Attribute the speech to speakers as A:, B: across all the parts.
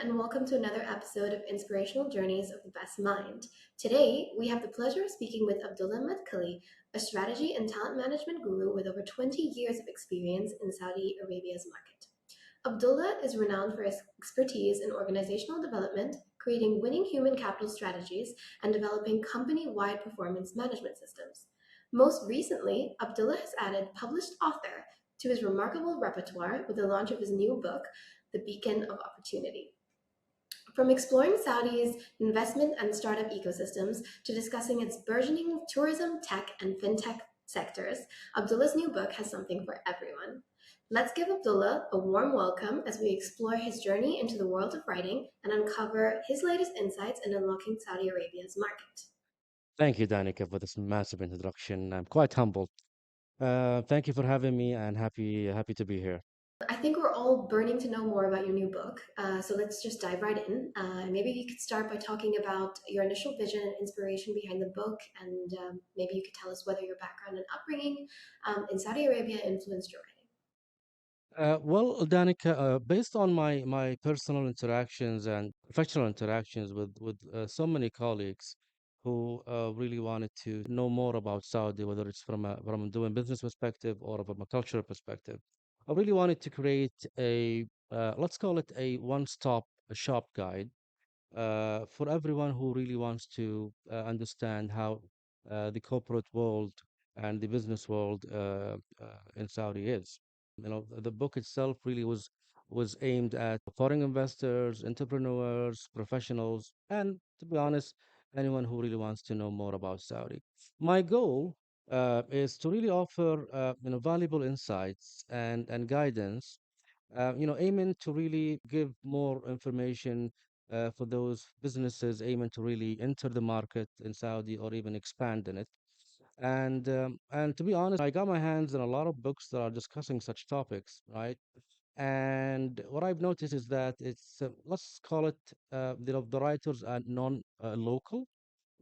A: and welcome to another episode of Inspirational Journeys of the Best Mind. Today, we have the pleasure of speaking with Abdullah Madkhali, a strategy and talent management guru with over 20 years of experience in Saudi Arabia's market. Abdullah is renowned for his expertise in organizational development, creating winning human capital strategies, and developing company wide performance management systems. Most recently, Abdullah has added published author to his remarkable repertoire with the launch of his new book, The Beacon of Opportunity. From exploring Saudi's investment and startup ecosystems to discussing its burgeoning tourism, tech, and fintech sectors, Abdullah's new book has something for everyone. Let's give Abdullah a warm welcome as we explore his journey into the world of writing and uncover his latest insights in unlocking Saudi Arabia's market.
B: Thank you, Danica, for this massive introduction. I'm quite humbled. Thank you for having me, and happy to be here.
A: I think we're all burning to know more about your new book. So let's just dive right in. Maybe you could start by talking about your initial vision and inspiration behind the book, and maybe you could tell us whether your background and upbringing in Saudi Arabia influenced your writing.
B: Well, Danica, based on my personal interactions and professional interactions with so many colleagues who really wanted to know more about Saudi, whether it's from a doing business perspective or from a cultural perspective, I really wanted to create a let's call it a one-stop shop guide for everyone who really wants to understand how the corporate world and the business world in Saudi is. The book itself really was aimed at foreign investors, entrepreneurs, professionals, and to be honest, anyone who really wants to know more about Saudi. My goal is to really offer valuable insights and guidance aiming to really give more information for those businesses aiming to really enter the market in Saudi or even expand in it. And to be honest, I got my hands on a lot of books that are discussing such topics, right? And what I've noticed is that it's let's call it the writers are non-local,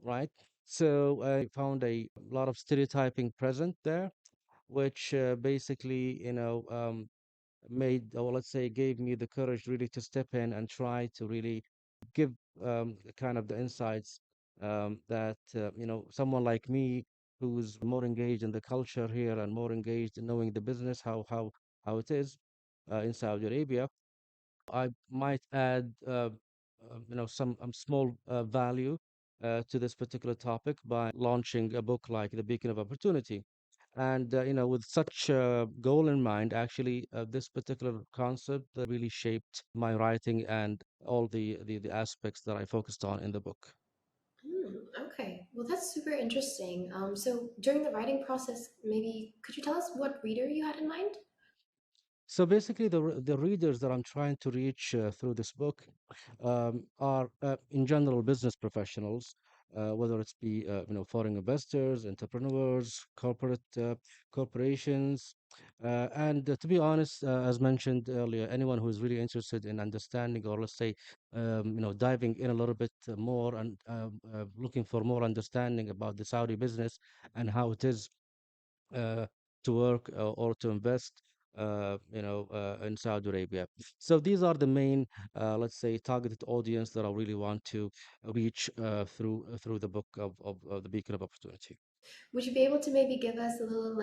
B: right? So I found a lot of stereotyping present there, which basically made, or let's say, gave me the courage really to step in and try to really give kind of the insights that someone like me who's more engaged in the culture here and more engaged in knowing the business how it is in Saudi Arabia, I might add some small value to this particular topic by launching a book like The Beacon of Opportunity. And with such goal in mind, actually, this particular concept really shaped my writing and all the aspects that I focused on in the book.
A: Okay, well, that's super interesting. So during the writing process, maybe could you tell us what reader you had in mind?
B: So basically, the readers that I'm trying to reach through this book are, in general, business professionals, whether it's be foreign investors, entrepreneurs, corporations, and to be honest, as mentioned earlier, anyone who is really interested in understanding, or let's say, diving in a little bit more and looking for more understanding about the Saudi business and how it is uh, to work or to invest in Saudi Arabia. So these are the main, let's say, targeted audience that I really want to reach through the book of the Beacon of Opportunity.
A: Would you be able to maybe give us a little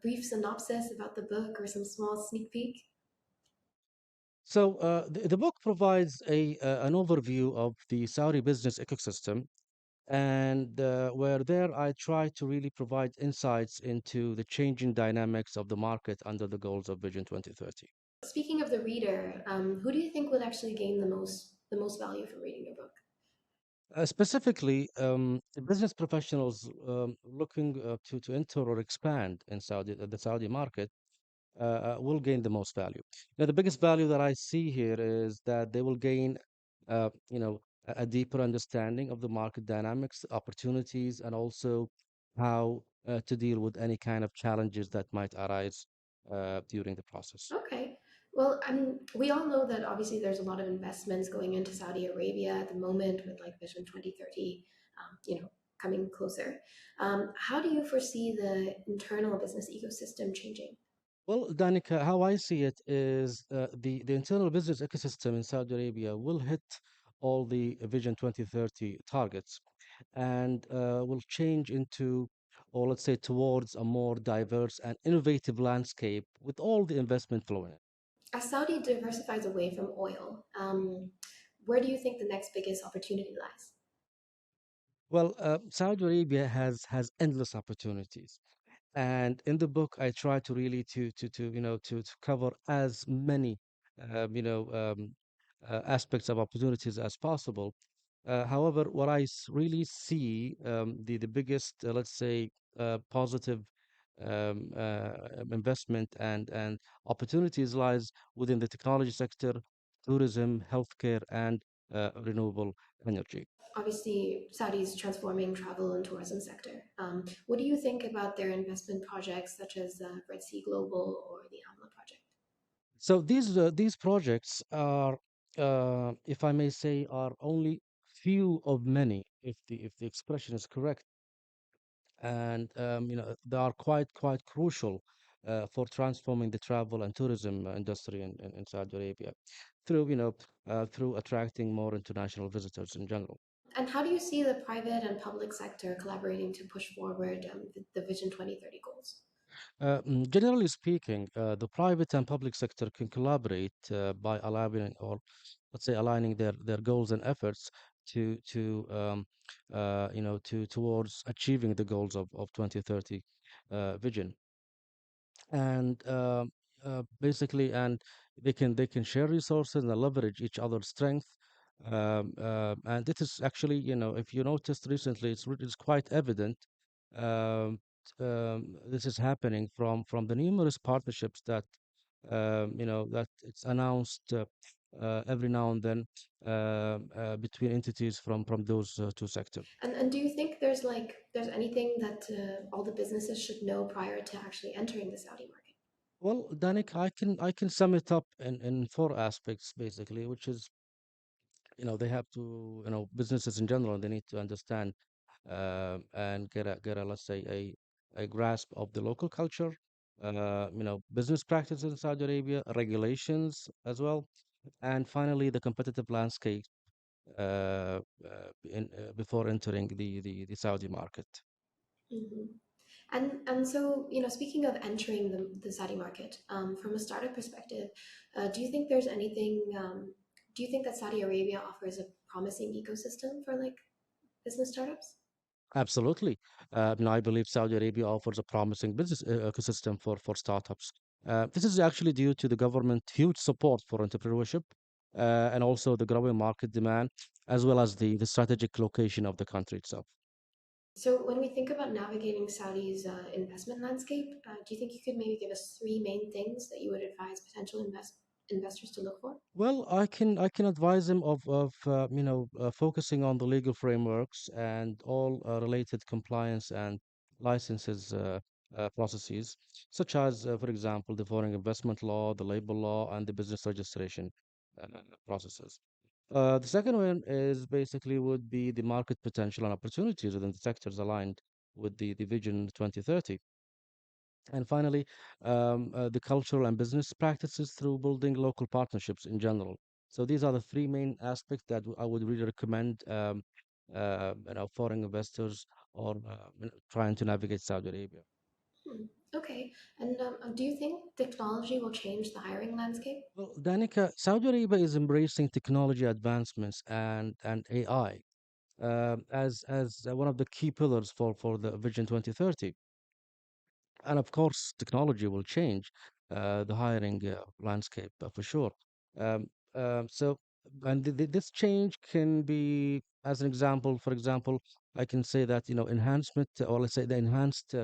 A: brief synopsis about the book or some small sneak peek?
B: So the book provides an overview of the Saudi business ecosystem, and where there I try to really provide insights into the changing dynamics of the market under the goals of Vision 2030.
A: Speaking of the reader, who do you think would actually gain the most value from reading your book?
B: Specifically, the business professionals looking to enter or expand in the Saudi market will gain the most value. Now, the biggest value that I see here is that they will gain, a deeper understanding of the market dynamics, opportunities, and also how to deal with any kind of challenges that might arise during the process.
A: Okay. Well, we all know that obviously there's a lot of investments going into Saudi Arabia at the moment with like Vision 2030, coming closer. How do you foresee the internal business ecosystem changing?
B: Well, Danica, how I see it is the internal business ecosystem in Saudi Arabia will hit all the Vision 2030 targets and will change into, or let's say, towards a more diverse and innovative landscape with all the investment flowing in.
A: As Saudi diversifies away from oil, where do you think the next biggest opportunity lies?
B: Well, Saudi Arabia has endless opportunities. And in the book, I try to really to to cover as many aspects of opportunities as possible. However, what really see the biggest, let's say, positive investment and opportunities lies within the technology sector, tourism, healthcare, and renewable energy.
A: Obviously, Saudi's transforming travel and tourism sector. What do you think about their investment projects such as Red Sea Global or the AMLA project?
B: So these projects are, if I may say, are only few of many, if the expression is correct, and they are quite crucial for transforming the travel and tourism industry in Saudi Arabia through through attracting more international visitors in general.
A: And how do you see the private and public sector collaborating to push forward the Vision 2030 goals?
B: Generally speaking, the private and public sector can collaborate by allowing, or let's say, aligning their goals and efforts to towards achieving the goals of 2030 vision. And basically, and they can share resources and leverage each other's strength. And this is actually, if you noticed recently, it's quite evident. um, this is happening from the numerous partnerships that that it's announced every now and then between entities from those two sectors.
A: And do you think there's anything that all the businesses should know prior to actually entering the Saudi market?
B: Well, Danik, I can sum it up in four aspects basically, which is, they have to, businesses in general, they need to understand and get a, let's say, a grasp of the local culture, business practices in Saudi Arabia, regulations as well, and finally the competitive landscape before entering the Saudi market.
A: Hmm. And so, speaking of entering the Saudi market, from a startup perspective, do you think there's anything? Do you think that Saudi Arabia offers a promising ecosystem for like business startups?
B: Absolutely. I believe Saudi Arabia offers a promising business ecosystem for startups. This is actually due to the government huge support for entrepreneurship and also the growing market demand, as well as the strategic location of the country itself.
A: So, when we think about navigating Saudi's investment landscape, do you think you could maybe give us three main things that you would advise potential investors to look for?
B: Well, I can advise him of focusing on the legal frameworks and all related compliance and licenses processes, such as, for example, the foreign investment law, the labor law, and the business registration uh, processes. The second one is basically would be the market potential and opportunities within the sectors aligned with the Vision 2030. And finally, the cultural and business practices through building local partnerships in general. So these are the three main aspects that I would really recommend foreign investors or trying to navigate Saudi Arabia.
A: Hmm. Okay. And do you think technology will change the hiring landscape?
B: Well, Danica, Saudi Arabia is embracing technology advancements and AI as one of the key pillars for the Vision 2030. And of course, technology will change the hiring landscape for sure. Um, so, and this change can be, as an example, for example, I can say that, enhancement, or let's say the enhanced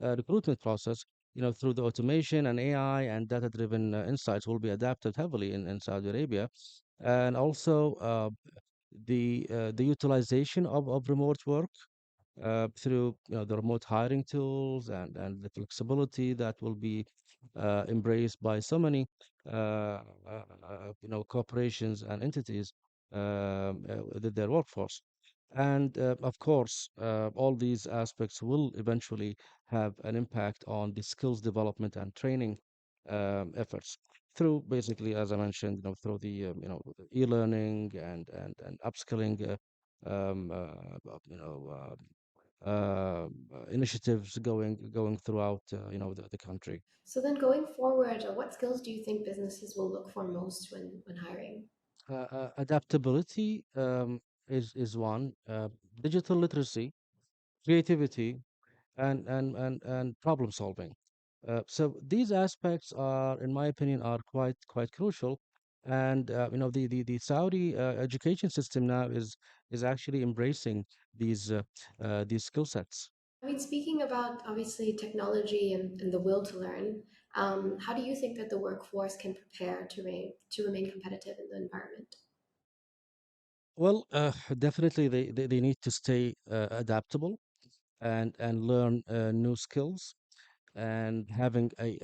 B: recruitment process, through the automation and AI and data-driven insights will be adapted heavily in Saudi Arabia. And also the utilization of remote work through the remote hiring tools and the flexibility that will be embraced by so many corporations and entities with their workforce. And of course, all these aspects will eventually have an impact on the skills development and training efforts through basically, as I mentioned, through the e-learning and upskilling, initiatives going throughout the country.
A: So then going forward, what skills do you think businesses will look for most when hiring?
B: Adaptability is one. Digital literacy, creativity, and problem solving. So these aspects are, in my opinion, are quite crucial. And the Saudi education system now is actually embracing these skill sets.
A: I mean, speaking about obviously technology and the will to learn, how do you think that the workforce can prepare to remain competitive in the environment?
B: Well, definitely they need to stay adaptable and learn new skills, and having I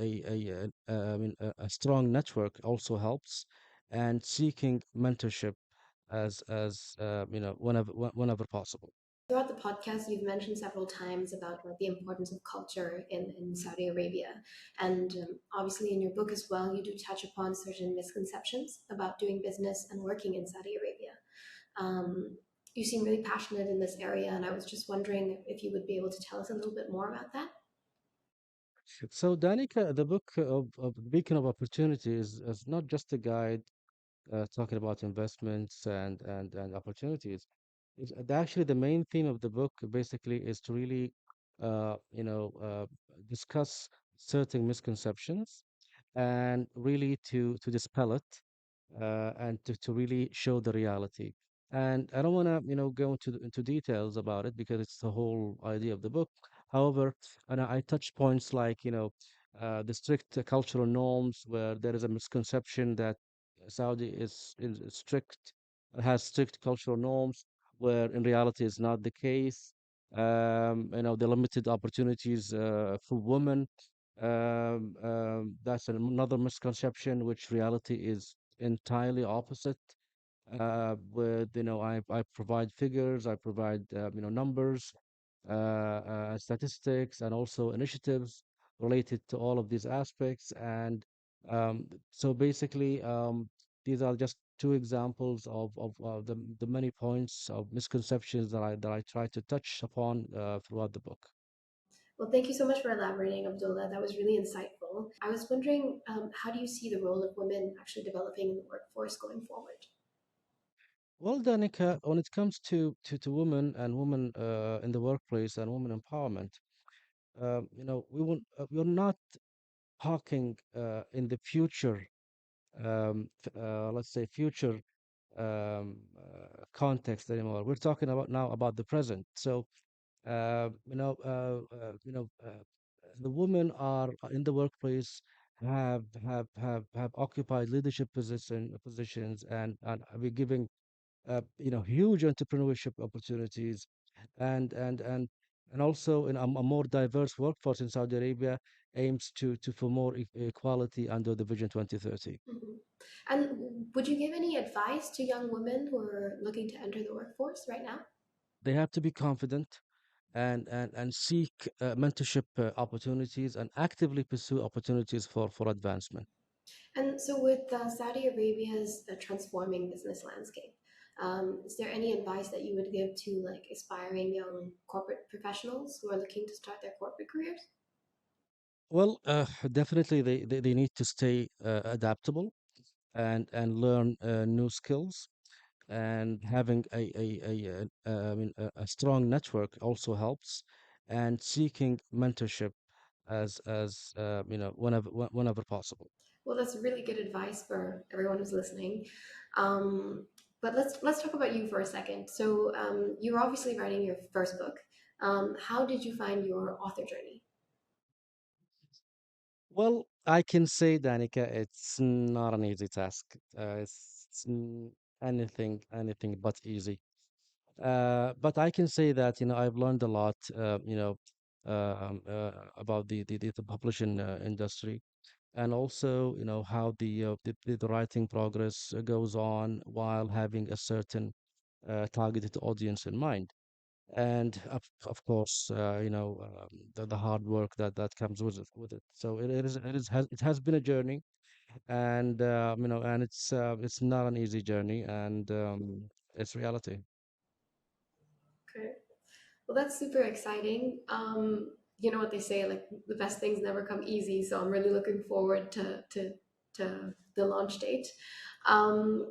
B: mean, a strong network also helps, and seeking mentorship as whenever possible.
A: Throughout the podcast, you've mentioned several times about like, the importance of culture in Saudi Arabia. And obviously, in your book as well, you do touch upon certain misconceptions about doing business and working in Saudi Arabia. You seem really passionate in this area, and I was just wondering if you would be able to tell us a little bit more about that.
B: So Danica, the book of Beacon of Opportunity is not just a guide talking about investments and opportunities. Actually, the main theme of the book basically is to really, uh, you know, uh, discuss certain misconceptions and really to dispel it, and to really show the reality. And I don't want to, go into details about it because it's the whole idea of the book. However, and I touch points like, the strict cultural norms, where there is a misconception that Saudi is strict, has strict cultural norms, where in reality is not the case. The limited opportunities for women. That's another misconception, which reality is entirely opposite. With I provide figures, I provide numbers, statistics, and also initiatives related to all of these aspects. And so basically, these are just two examples of the many points of misconceptions that I try to touch upon throughout the book.
A: Well, thank you so much for elaborating, Abdullah. That was really insightful. I was wondering, how do you see the role of women actually developing in the workforce going forward?
B: Well, Danica, when it comes to women and women in the workplace and women empowerment, we're not talking in the future, let's say future context anymore. We're talking about now about the present. So, the women are in the workplace, have occupied leadership positions, and we're giving huge entrepreneurship opportunities, and also in a more diverse workforce in Saudi Arabia aims to for more equality under the Vision 2030.
A: Mhm. And would you give any advice to young women who are looking to enter the workforce right now?
B: They have to be confident and seek mentorship opportunities and actively pursue opportunities for advancement.
A: And so, with Saudi Arabia's transforming business landscape, is there any advice that you would give to like aspiring young corporate professionals who are looking to start their corporate careers?
B: Well, definitely they need to stay adaptable and learn new skills, and having a strong network also helps, and seeking mentorship as whenever possible.
A: Well, that's really good advice for everyone who's listening. Um, but let's talk about you for a second. So, you're obviously writing your first book. How did you find your author journey?
B: Well, I can say, Danica, it's not an easy task. It's anything but easy. But I can say that I've learned a lot, about the publishing industry, and also how the writing progress goes on while having a certain targeted audience in mind. and of course, the hard work that comes with it. So it has been a journey, and and it's not an easy journey, and it's reality.
A: Okay. Well, that's super exciting. You know what they say, like the best things never come easy. So I'm really looking forward to the launch date. And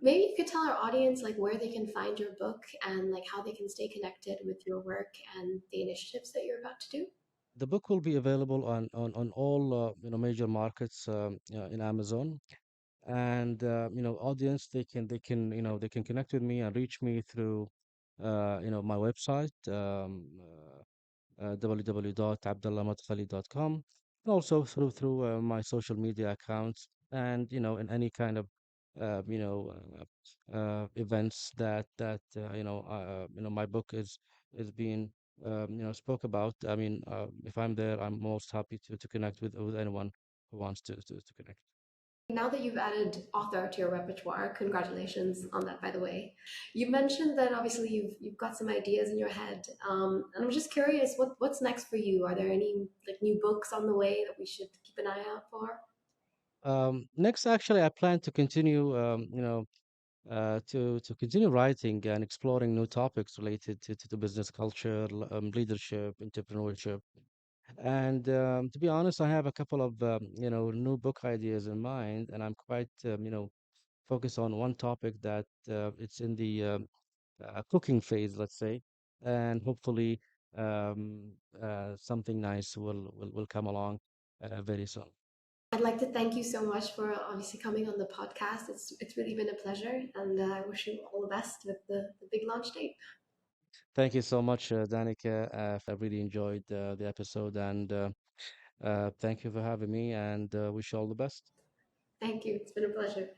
A: maybe you could tell our audience like where they can find your book and like how they can stay connected with your work and the initiatives that you're about to do.
B: The book will be available on all major markets in Amazon, and audience, they can connect with me and reach me through my website, www.abdullahmadkhali.com, and also through my social media accounts, and in any kind of events that my book is being spoke about. I mean, if I'm there, I'm most happy to connect with anyone who wants to connect.
A: Now that you've added author to your repertoire, congratulations on that, by the way. You mentioned that obviously you've got some ideas in your head, and I'm just curious, what's next for you? Are there any like new books on the way that we should keep an eye out for?
B: Next, actually, I plan to continue, to continue writing and exploring new topics related to business culture, leadership, entrepreneurship. And to be honest, I have a couple of new book ideas in mind, and I'm quite focused on one topic that it's in the cooking phase, let's say, and hopefully something nice will come along very soon.
A: I'd like to thank you so much for obviously coming on the podcast. It's really been a pleasure, and I wish you all the best with the big launch date.
B: Thank you so much, Danica. I really enjoyed the episode, and thank you for having me, and wish you all the best.
A: Thank you. It's been a pleasure.